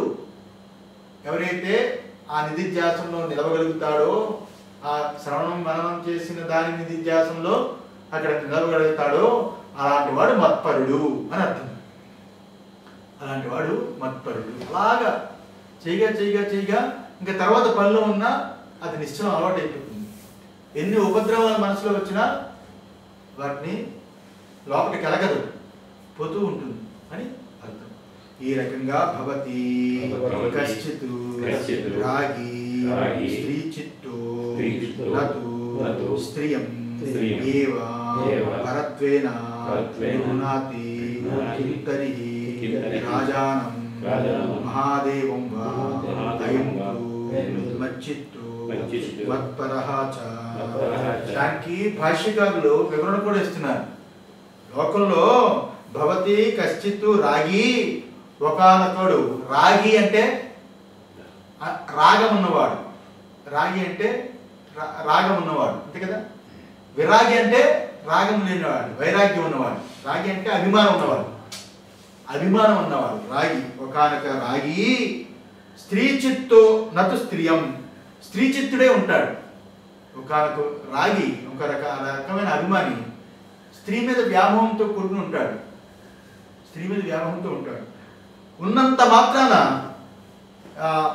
ఎవరైతే ఆ నిధిధ్యాసంలో నిలవగలుగుతాడో, ఆ శ్రవణం మననం చేసిన దాని నిధిధ్యాసంలో అక్కడ నిలవగలుగుతాడో అలాంటి వాడు మత్పరుడు అని అర్థం. అలాంటి వాడు మత్పరుడు. అలాగా చేయగా చేయగా చేయగా ఇంకా తర్వాత పనిలో ఉన్నా అది నిశ్చయం అలవాటు అయిపోతుంది. ఎన్ని ఉపద్రవాలు మనసులో వచ్చినా వాటిని లోపలికి ఎలగదు, పోతూ ఉంటుంది అని అర్థం. ఈ రకంగా భవతి కశ్చిత్ రాగి స్త్రీ చిత్తు నతు స్త్రియం ఏవ పరత్వేన గృహ్ణాతి కింతరిః రాజానం మహాదేవం వా అయం మచ్చిత్తు మత్పరః చ. దానికి భాష్యకారులు వివరణ కూడా ఇస్తున్నారు. లోకంలో భవతి కశ్చిత్తు రాగి, ఒకానొకడు రాగి అంటే రాగం ఉన్నవాడు, రాగి అంటే రాగం ఉన్నవాడు అంతే కదా. విరాగి అంటే రాగం లేనివాడు, వైరాగ్యం ఉన్నవాడు. రాగి అంటే అభిమానం ఉన్నవాడు, అభిమానం ఉన్నవాడు రాగి. ఒకానొక రాగి స్త్రీ చిత్తు నతు స్త్రియం, స్త్రీ చిత్తుడే ఉంటాడు. ఒకానొక రాగి ఒక రకమైన అభిమాని స్త్రీ మీద వ్యామోహంతో కూడుకుని ఉంటాడు, స్త్రీ మీద వ్యామోహంతో ఉంటాడు. ఉన్నంత మాత్రాన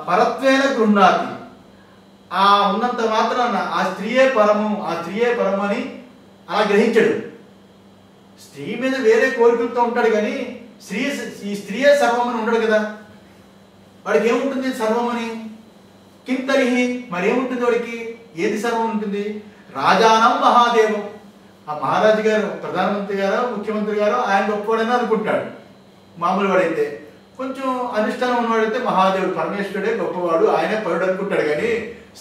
పరత్వేన గృహ్ణాతి, ఆ ఉన్నంత మాత్రాన ఆ స్త్రీయే పరము, ఆ స్త్రీయే పరము అని అలా గ్రహించడు. స్త్రీ మీద వేరే కోరికలతో ఉంటాడు కానీ ఈ స్త్రీయే సర్వం అని ఉండడు కదా. వాడికి ఏముంటుంది సర్వం అని? కింతరిహి, మరేముంటుంది వాడికి? ఏది సర్వం ఉంటుంది? రాజానం మహాదేవం, ఆ మహారాజు గారు, ప్రధానమంత్రి గారో ముఖ్యమంత్రి గారో ఆయన గొప్పవాడని అనుకుంటాడు. మామూలు వాడైతే, కొంచెం అనుష్ఠానం ఉన్నవాడైతే మహాదేవుడు పరమేశ్వరుడే గొప్పవాడు, ఆయనే పరుడు అనుకుంటాడు. కానీ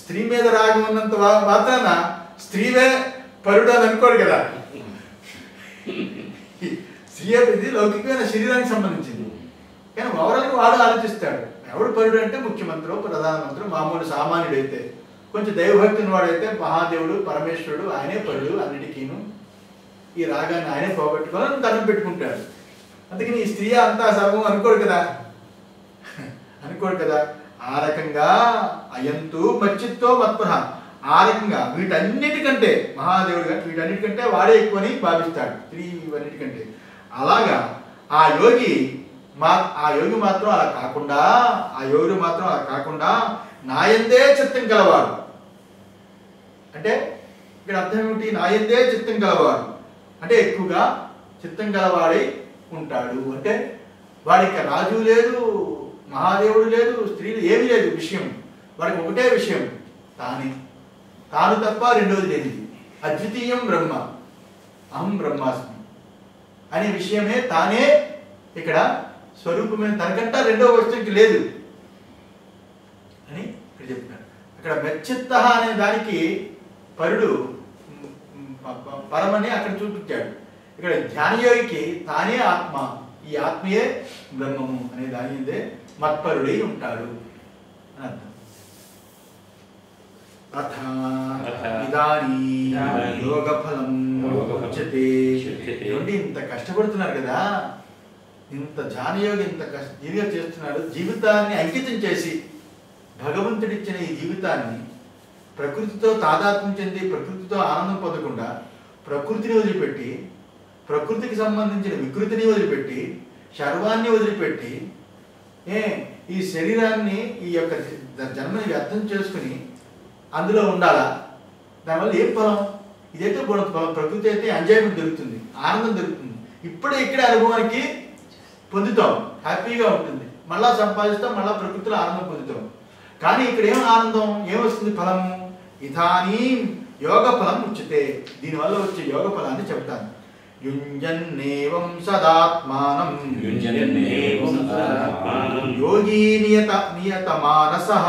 స్త్రీ మీద రాగం ఉన్నంత మాత్రాన స్త్రీవే పరుడు అని అనుకోడు కదా. స్త్రీ ఇది లౌకికమైన శరీరానికి సంబంధించింది. కానీ ఓవరాల్గా వాడు ఆలోచిస్తాడు, ఎవడు పరుడు అంటే ముఖ్యమంత్రి ప్రధానమంత్రి, మామూలు సామాన్యుడైతే, కొంచెం దైవభక్తిని వాడైతే మహాదేవుడు పరమేశ్వరుడు ఆయనే పరుడు అన్నిటికీను. ఈ రాగాన్ని ఆయనే పోగొట్టుకోవాలని దండం పెట్టుకుంటాడు. అందుకని ఈ స్త్రీ అంతా సర్వం అనుకోడు కదా, అనుకోడు కదా. ఆ రకంగా అయంతు మచ్చిత్తో మత్పర, ఆ రకంగా వీటన్నిటికంటే మహాదేవుడు కానీ వీటన్నిటికంటే వాడే ఎక్కువని భావిస్తాడు స్త్రీ ఇవన్నిటికంటే. అలాగా ఆ యోగి మాత్రం అలా కాకుండా, ఆ యోగి మాత్రం అలా కాకుండా నాయందే చిత్తం కలవాడు అంటే ఇక్కడ అర్థం ఏమిటి? నాయందే చిత్తం కలవాడు అంటే ఎక్కువగా చిత్తం కలవాడై ఉంటాడు. అంటే వాడికి రాజు లేదు, మహాదేవుడు లేదు, స్త్రీలు ఏమీ లేదు విషయం. వాడికి ఒకటే విషయం, తాను తప్ప రెండోది లేదు. అద్వితీయం బ్రహ్మ, అహం బ్రహ్మాస్మి అనే విషయమే తానే ఇక్కడ స్వరూపమైన, తనకంటా రెండవ వస్తువుకి లేదు అని ఇక్కడ చెప్తాడు. అక్కడ మెచ్చిత్త అనే దానికి పరుడు పరమని అక్కడ చూపించాడు. ఇక్కడ ధ్యానయోగికి తానే ఆత్మ, ఈ ఆత్మయే బ్రహ్మము అనే దాని మీదే మత్పరుడై ఉంటాడు అని అర్థం. అథ ఇదానీ యోగఫలం ఉచ్యతే. ఏమంటే ఇంత కష్టపడుతున్నారు కదా, ఇంత ధ్యానయోగి ఇంత దీనిగా చేస్తున్నాడు, జీవితాన్ని అంకితం చేసి భగవంతుడిచ్చిన ఈ జీవితాన్ని ప్రకృతితో తాదాత్మ్యం చెంది ప్రకృతితో ఆనందం పొందకుండా ప్రకృతిని వదిలిపెట్టి, ప్రకృతికి సంబంధించిన వికృతిని వదిలిపెట్టి, శర్వాన్ని వదిలిపెట్టి ఈ శరీరాన్ని, ఈ యొక్క జన్మని వ్యర్థం చేసుకుని అందులో ఉండాలా? దానివల్ల ఏం ఫలం? ఇదైతే గుణ ఫలం. ప్రకృతి అయితే ఎంజాయ్మెంట్ దొరుకుతుంది, ఆనందం దొరుకుతుంది, ఇక్కడే అనుభవానికి పొందుతాం, హ్యాపీగా ఉంటుంది, మళ్ళా సంపాదిస్తాం, మళ్ళా ప్రకృతిలో ఆనందం పొందుతాం. కానీ ఇక్కడ ఏం ఆనందం, ఏమొస్తుంది ఫలము? ఇదానీ యోగ ఫలం ఉచితే. దీనివల్ల వచ్చే యోగ ఫలాన్ని చెప్తాను. యుంజన్నేవం సదాత్మానం युञ्जन्नेवं सदात्मानं యోగీ నియతమానసః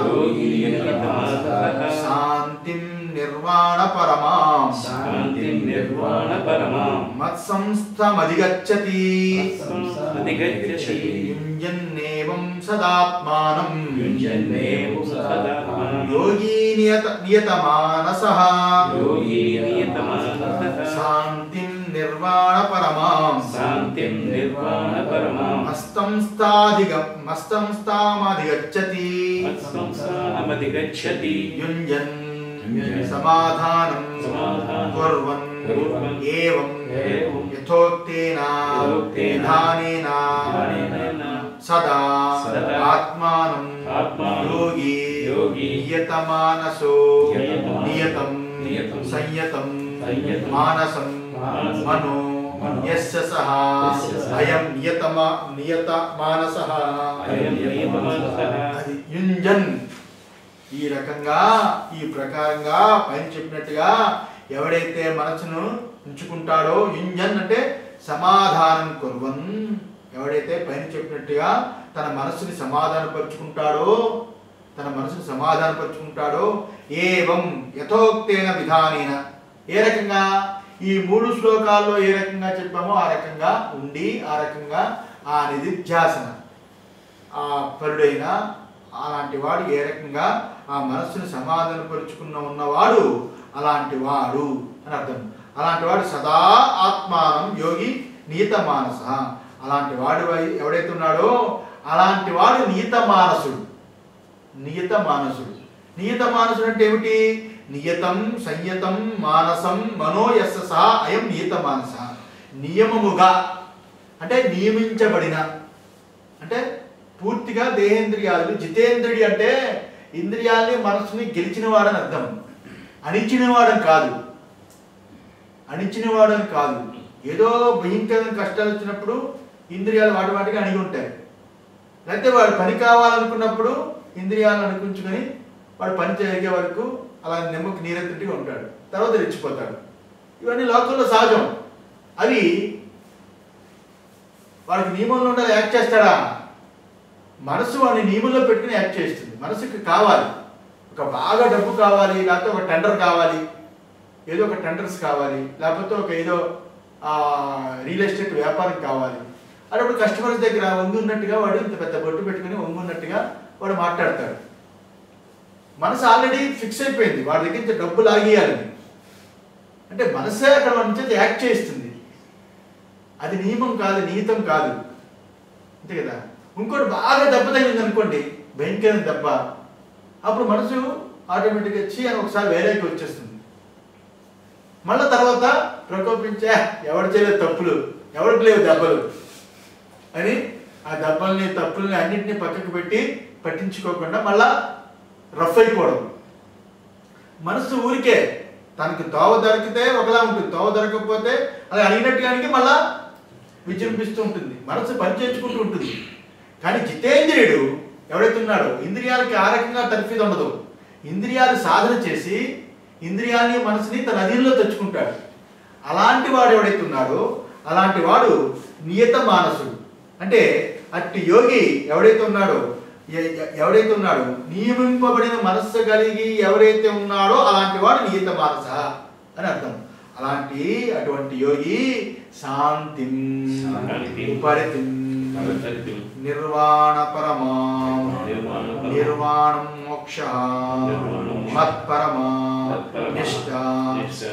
योगीयतमानसः శాంతిం నిర్వాణ పరమాం शान्तिं निर्वाणपरमां మత్సంస్థమధిగచ్చతి अधिगच्छति యుంజన్నేవం సదాత్మానం युञ्जन्नेवं सदात्मानं యోగీ నియతమానసః योगीयतमानसः శాంతిం నిర్వాణ పరమాం शान्तिं निर्वाणपरमां మత్సంస్థామధిగచ్చతి मत्संसारमधिगच्छति యుంజన్ युञ्जन् సమాధానం समाधानं కుర్వన్ कुर्वन् ఏవం एवं యథోక్తేన यथोक्तेन విధానేన विधानेन సదా सदा ఆత్మానం आत्मानं యోగి योगी నియతమానసో నియతం नियतं సంయతం संयतं మానసం मानसं మనో యస్య సహ यस्य सः అయం నియతమానసః अयं नियतमानसः అది యుంజన్ ఈ రకంగా ఈ ప్రకారంగా పైన చెప్పినట్టుగా ఎవడైతే మనసును ఉంచుకుంటాడో యుంజన్ అంటే సమాధానం కుర్వన్ ఎవడైతే పైన చెప్పినట్టుగా తన మనసుని సమాధానపరుచుకుంటాడో ఏవం యథోక్తేన విధానేన ఏ రకంగా ఈ 3 శ్లోకాల్లో ఏ రకంగా చెప్పామో ఆ రకంగా ఉండి ఆ రకంగా ఆ నిధిధ్యాసన ఆ పరుడైన అలాంటి వాడు ఏ రకంగా ఆ మనస్సును ఉన్నవాడు అలాంటి వాడు అని అర్థం. అలాంటి వాడు సదా ఆత్మానం యోగి నియత మానస. అలాంటి వాడు ఎవడైతే ఉన్నాడో అలాంటి వాడు నియత మానసుడు. నియత మానసుడు అంటే ఏమిటి? నియతం సంయతం మానసం మనోయస్స సహ అయం నియత మానస. నియమముగా అంటే నియమించబడిన, అంటే పూర్తిగా దేహేంద్రియాలు, జితేంద్రియుడు అంటే ఇంద్రియాల్ని మనసుని గెలిచినవాడని అర్థం. అణిచినవాడని కాదు. ఏదో భయంకరమైన కష్టాలు వచ్చినప్పుడు ఇంద్రియాలు వాటికి అణిగి ఉంటాయి. లేకపోతే వాడు పని కావాలనుకున్నప్పుడు ఇంద్రియాలను అణుకుంచుకొని వాడు పని జరిగే వరకు అలా నెమ్మకి నీరెత్తుగా ఉంటాడు, తర్వాత రెచ్చిపోతాడు. ఇవన్నీ లోకంలో సహజం. అవి వాడికి నియమంలో ఉండాలి. యాక్ట్ చేస్తాడా? మనసు వాడిని నియమంలో పెట్టుకుని యాక్ట్ చేస్తుంది. మనసుకి కావాలి, ఒక బాగా డబ్బు కావాలి, లేకపోతే ఒక టెండర్ కావాలి, ఏదో ఒక టెండర్స్ కావాలి, లేకపోతే ఒక ఏదో రియల్ ఎస్టేట్ వ్యాపారం కావాలి. అప్పుడు కస్టమర్స్ దగ్గర వంగి ఉన్నట్టుగా వాడు ఇంత పెద్ద బొట్టు పెట్టుకుని వంగి ఉన్నట్టుగా వాడు మాట్లాడతాడు. మనసు ఆల్రెడీ ఫిక్స్ అయిపోయింది, వాడి దగ్గర నుంచి డబ్బు లాగేయాలని. అంటే మనసే అక్కడ వాడి నుంచి యాక్ట్ చేస్తుంది. అది నియమం కాదు, నియతం కాదు, అంతే కదా. ఇంకోటి బాగా దెబ్బ తగిలింది అనుకోండి, భయంకరమైన దెబ్బ, అప్పుడు మనసు ఆటోమేటిక్గా అని ఒకసారి వేరేకి వచ్చేస్తుంది. మళ్ళీ తర్వాత ప్రకోపించే ఎవరు చేయలేదు తప్పులు, ఎవరికి లేవు దెబ్బలు అని ఆ దెబ్బల్ని తప్పుల్ని అన్నింటినీ పక్కకు పెట్టి పట్టించుకోకుండా మళ్ళా రఫ్ అయిపోవడం. మనసు ఊరికే తనకి తోవ దొరికితే ఒకలా ఉంటుంది, తోవ దొరకకపోతే అది అడిగినట్టుగానికి మళ్ళా విజృంభిస్తూ ఉంటుంది, మనసు పనిచేసుకుంటూ ఉంటుంది. కానీ జితేంద్రియుడు ఎవరైతే ఉన్నాడో ఇంద్రియాలకి ఆ రకంగా తర్ఫీదు ఉండదు. ఇంద్రియాలు సాధన చేసి ఇంద్రియాలని మనసుని తన అధీనంలో తెచ్చుకుంటాడు. అలాంటి వాడు ఎవడైతే ఉన్నాడో అలాంటి వాడు నియత మానసుడు. అంటే అట్టి యోగి ఎవడైతే ఉన్నాడో నియమింపబడిన మనస్సు కలిగి ఎవరైతే ఉన్నాడో అలాంటి వాడు నియత మానస అని అర్థం. అటువంటి యోగి శాంతిం ఉపరితిం నిర్వాణ పరమాం నిర్వాణం మోక్ష మత్పరమా నిష్ఠా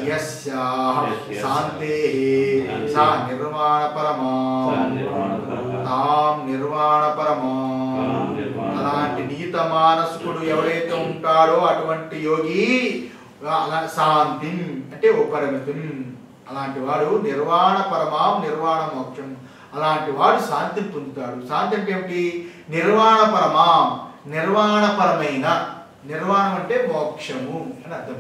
యస్యాః శాంతేః సా నిర్వాణ పరమా తాం నిర్వాణ పరమా. అలాంటి నియత మానసుకుడు ఎవరైతే ఉంటాడో అటువంటి యోగి శాంతిం అంటే ఉపరమితం. అలాంటి వాడు నిర్వాణ పరమాం నిర్వాణ మోక్షం. అలాంటి వాడు శాంతిని పొందుతాడు. శాంతి అంటే ఏమిటి? నిర్వాణ పరమాం, నిర్వాణపరమైన. నిర్వాణం అంటే మోక్షము అని అర్థం.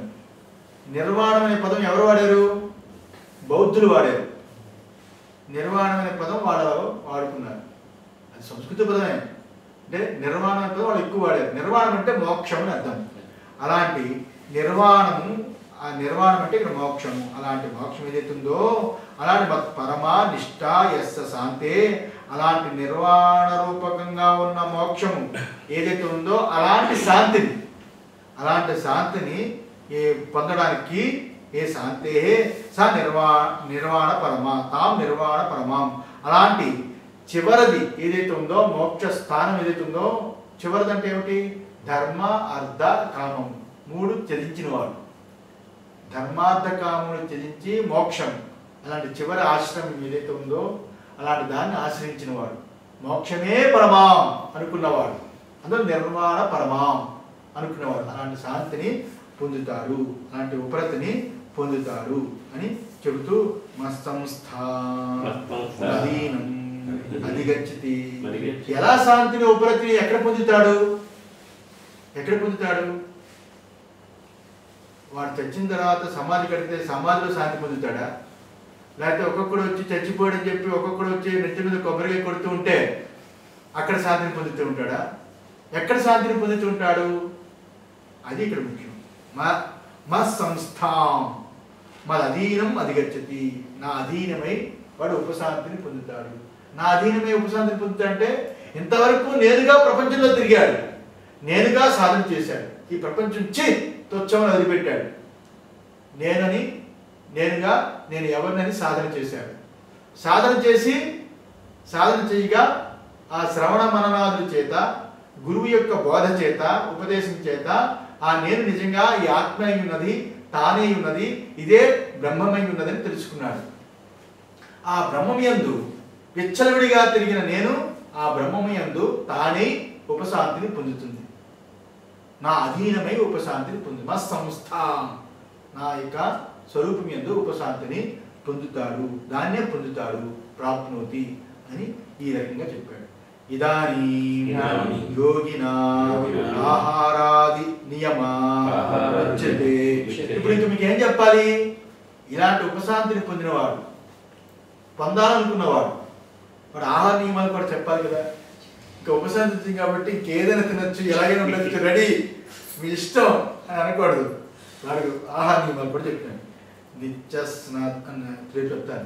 నిర్వాణం అనే పదం ఎవరు వాడారు? బౌద్ధులు వాడారు. నిర్వాణం అనే పదం వాడుకున్నారు. అది సంస్కృత పదమే. అంటే నిర్వాణం అనే పదం వాళ్ళు ఎక్కువ వాడారు. నిర్వాణం అంటే మోక్షం అని అర్థం. అలాంటి నిర్వాణము ఆ నిర్వాణం అంటే ఇక్కడ మోక్షము. అలాంటి మోక్షం ఏదైతే ఉందో అలాంటి పరమా నిష్ఠ యస్స శాంతే, అలాంటి నిర్వాణ రూపకంగా ఉన్న మోక్షము ఏదైతే ఉందో అలాంటి శాంతిని పొందడానికి ఏ శాంతే స నిర్వాణ పరమా తాం నిర్వాణ పరమాం, అలాంటి చివరిది ఏదైతే ఉందో మోక్ష స్థానం ఏదైతే ఉందో, చివరిది అంటే ఏమిటి? ధర్మ అర్థ కామం 3 త్యజించిన వాడు, ధర్మార్థ కామములు త్యజించి మోక్షం, అలాంటి చివరి ఆశ్రమం ఏదైతే ఉందో అలాంటి దాన్ని ఆశ్రయించిన వాడు, మోక్షమే పరమాం అనుకున్నవాడు, అందరూ నిర్వాణ పరమాం అనుకునేవాడు అలాంటి శాంతిని పొందుతారు, అలాంటి ఉపరతిని పొందుతారు అని చెబుతూ మస్తంస్థాధీనం అధిగచ్చతి. ఎలా శాంతిని ఉపరతిని ఎక్కడ పొందుతాడు? వాడు చచ్చిన తర్వాత సమాధి కడితే సమాధిలో శాంతి పొందుతాడా? లేకపోతే ఒక్కొక్కడు వచ్చి చచ్చిపోయాడని చెప్పి ఒక్కొక్కడు వచ్చి నెత్తి మీద కొబ్బరికాయ కొడుతూ ఉంటే అక్కడ శాంతిని పొందుతూ ఉంటాడా? ఎక్కడ శాంతిని పొందుతూ ఉంటాడు? అది ఇక్కడ ముఖ్యం. మా సంస్థాం మదధీనం అధిగచ్చతి, నా అధీనమై వాడు ఉపశాంతిని పొందుతాడు. నా అధీనమై ఉపశాంతిని పొందుతాడంటే ఇంతవరకు నేనుగా ప్రపంచంలో తిరిగాడు, నేనుగా సాధన చేశాడు, ఈ ప్రపంచం తొచ్చమని వదిలిపెట్టాడు, నేను ఎవరినని సాధన చేశాడు. సాధన చేయగా ఆ శ్రవణ మననాదుల చేత, గురువు యొక్క బోధ చేత, ఉపదేశం చేత ఆ నేను నిజంగా ఈ ఆత్మ అయి ఉన్నది, తానే ఉన్నది, ఇదే బ్రహ్మమై ఉన్నదని తెలుసుకున్నాడు. ఆ బ్రహ్మమయందు విచ్చలవిడిగా తిరిగిన నేను ఆ బ్రహ్మమయందు తానే ఉపశాంతిని పొందుతుంది, నా అధీనమై ఉపశాంతిని పొందు మా సంస్థ నా యొక్క స్వరూపం యందు ఉపశాంతిని పొందుతాడు, దాన్నే పొందుతాడు, ప్రాప్నోతి అని ఈ రకంగా చెప్పాడు. ఇదానీ యోగినా ఆహారాది నియమా ఉచ్యతే. ఇప్పుడు ఇంక మీకు ఏం చెప్పాలి? ఇలాంటి ఉపశాంతిని పొందినవాడు, పొందాలనుకున్నవాడు, వాడు ఆహార నియమాలు కూడా చెప్పాలి కదా. ఇంకా ఉపశాంతి వచ్చింది కాబట్టి ఇంకేదైనా తినొచ్చు, ఎలాగైనా ఉండొచ్చు, రెడీ, మీ ఇష్టం అని అనకూడదు. వాడు ఆహార నియమాలు కూడా చెప్పాను. నిత్య స్నాత్ అన్న రేపు చెప్తాను.